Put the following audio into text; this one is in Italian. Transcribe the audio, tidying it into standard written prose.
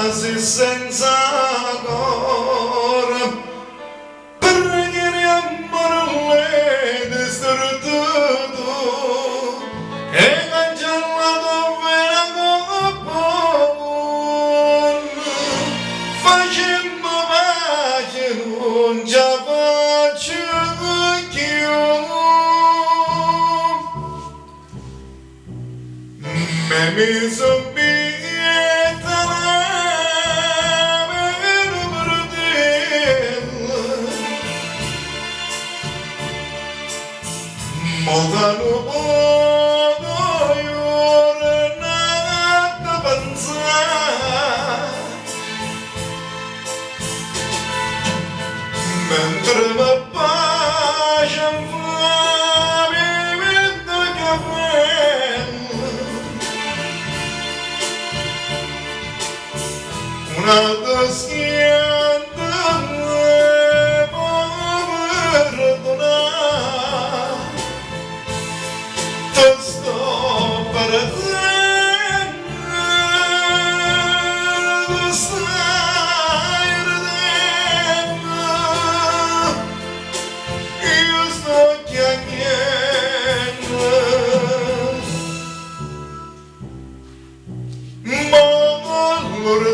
quasi senza cor, preghiamo le distrutto e cancellato vera con facemmo pace non ci faccio più. Me mi somiglietta per brutella, molta nuvola giornata pensare, mentre mi bacia bevendo caffè. Una doschietta perdonare, ti sto perdendo, tu stai ridendo, io sto chiacchierando, ma allora